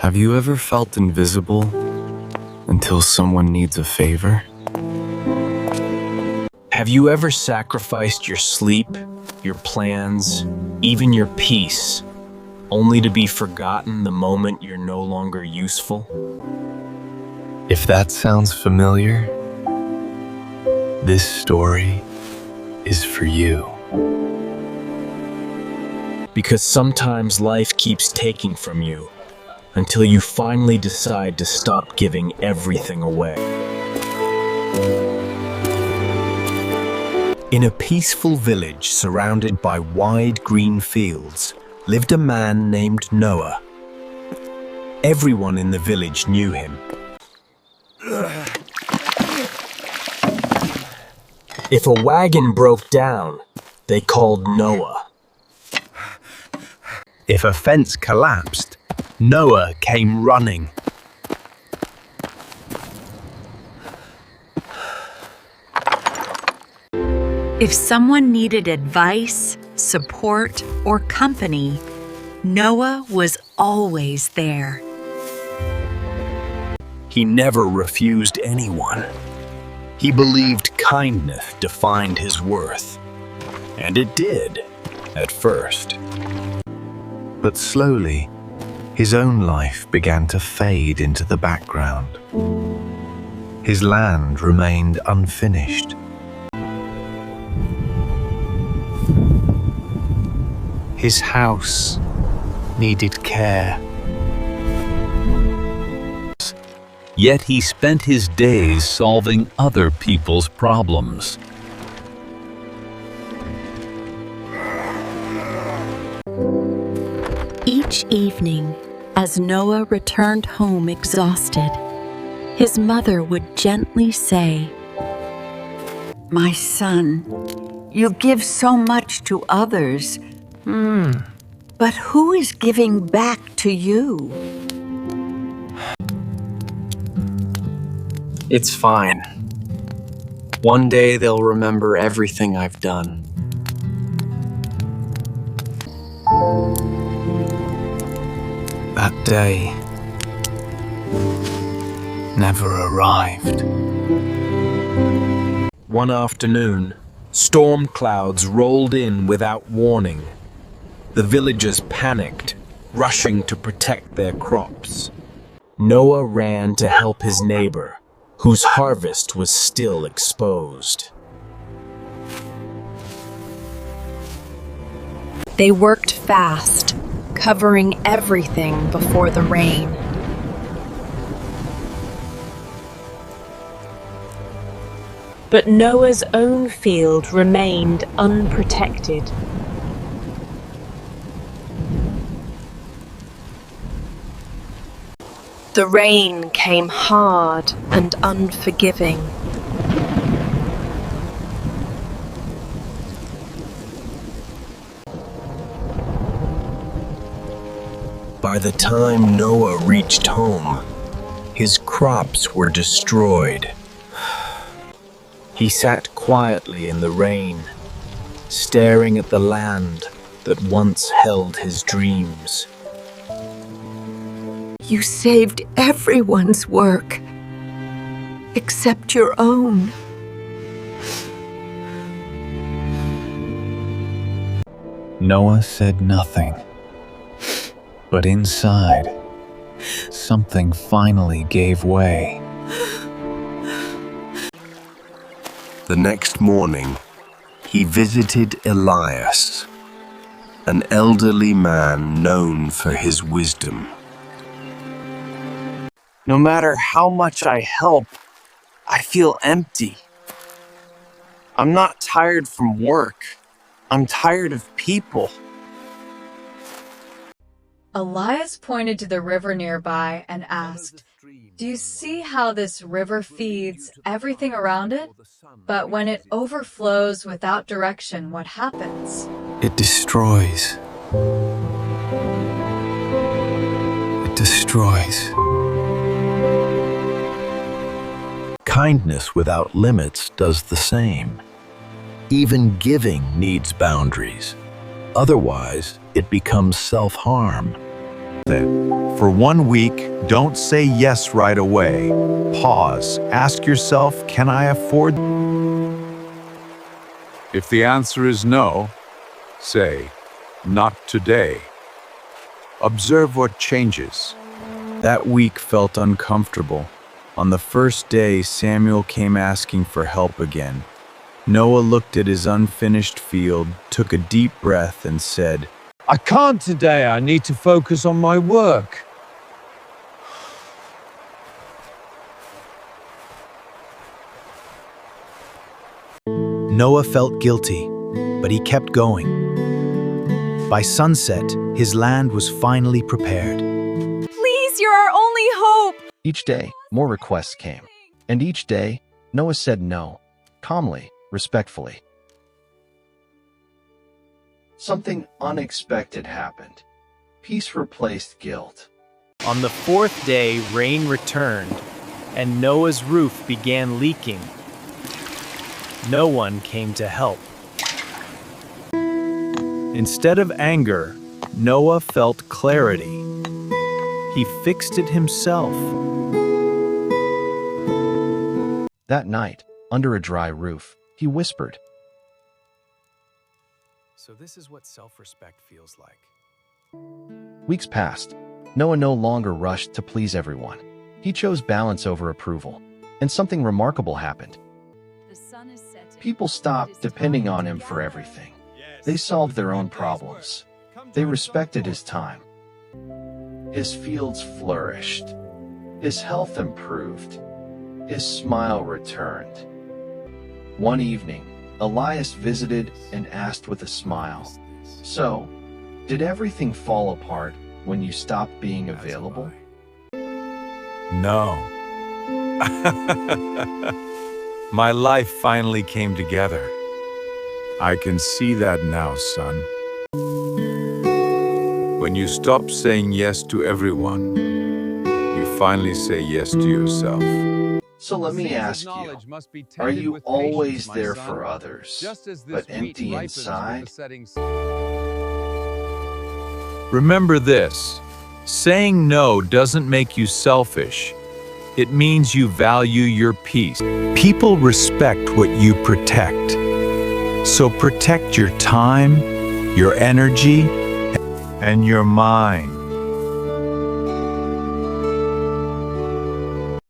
Have you ever felt invisible until someone needs a favor? Have you ever sacrificed your sleep, your plans, even your peace, only to be forgotten the moment you're no longer useful? If that sounds familiar, this story is for you. Because sometimes life keeps taking from you until you finally decide to stop giving everything away. In a peaceful village surrounded by wide green fields lived a man named Noah. Everyone in the village knew him. If a wagon broke down, they called Noah. If a fence collapsed, Noah came running. If someone needed advice, support, or company, Noah was always there. He never refused anyone. He believed kindness defined his worth. And it did, at first. But slowly, his own life began to fade into the background. His land remained unfinished. His house needed care. Yet he spent his days solving other people's problems. Each evening, as Noah returned home exhausted, his mother would gently say, "My son, you give so much to others, but who is giving back to you?" It's fine. One day they'll remember everything I've done. That day never arrived. One afternoon, storm clouds rolled in without warning. The villagers panicked, rushing to protect their crops. Noah ran to help his neighbor, whose harvest was still exposed. They worked fast, covering everything before the rain. But Noah's own field remained unprotected. The rain came hard and unforgiving. By the time Noah reached home, his crops were destroyed. He sat quietly in the rain, staring at the land that once held his dreams. You saved everyone's work, except your own. Noah said nothing. But inside, something finally gave way. The next morning, he visited Elias, an elderly man known for his wisdom. No matter how much I help, I feel empty. I'm not tired from work. I'm tired of people. Elias pointed to the river nearby and asked, "Do you see how this river feeds everything around it? But when it overflows without direction, what happens?" It destroys. It destroys. Kindness without limits does the same. Even giving needs boundaries. Otherwise, it becomes self-harm. For 1 week, don't say yes right away. Pause. Ask yourself, can I afford? If the answer is no, say, not today. Observe what changes. That week felt uncomfortable. On the first day, Samuel came asking for help again. Noah looked at his unfinished field, took a deep breath, and said, I can't today. I need to focus on my work. Noah felt guilty, but he kept going. By sunset, his land was finally prepared. Please, you're our only hope. Each day, more requests came. And each day, Noah said no, calmly, respectfully. Something unexpected happened. Peace replaced guilt. On the fourth day, rain returned, and Noah's roof began leaking. No one came to help. Instead of anger, Noah felt clarity. He fixed it himself. That night, under a dry roof, he whispered, So this is what self-respect feels like. Weeks passed. Noah no longer rushed to please everyone. He chose balance over approval. And something remarkable happened. People stopped depending on him for everything. They solved their own problems. They respected his time. His fields flourished. His health improved. His smile returned. One evening, Elias visited and asked with a smile, So, did everything fall apart when you stopped being available? No. My life finally came together. I can see that now, son. When you stop saying yes to everyone, you finally say yes to yourself. So let me ask you, are you always there for others, but empty inside? Remember this, saying no doesn't make you selfish. It means you value your peace. People respect what you protect. So protect your time, your energy, and your mind.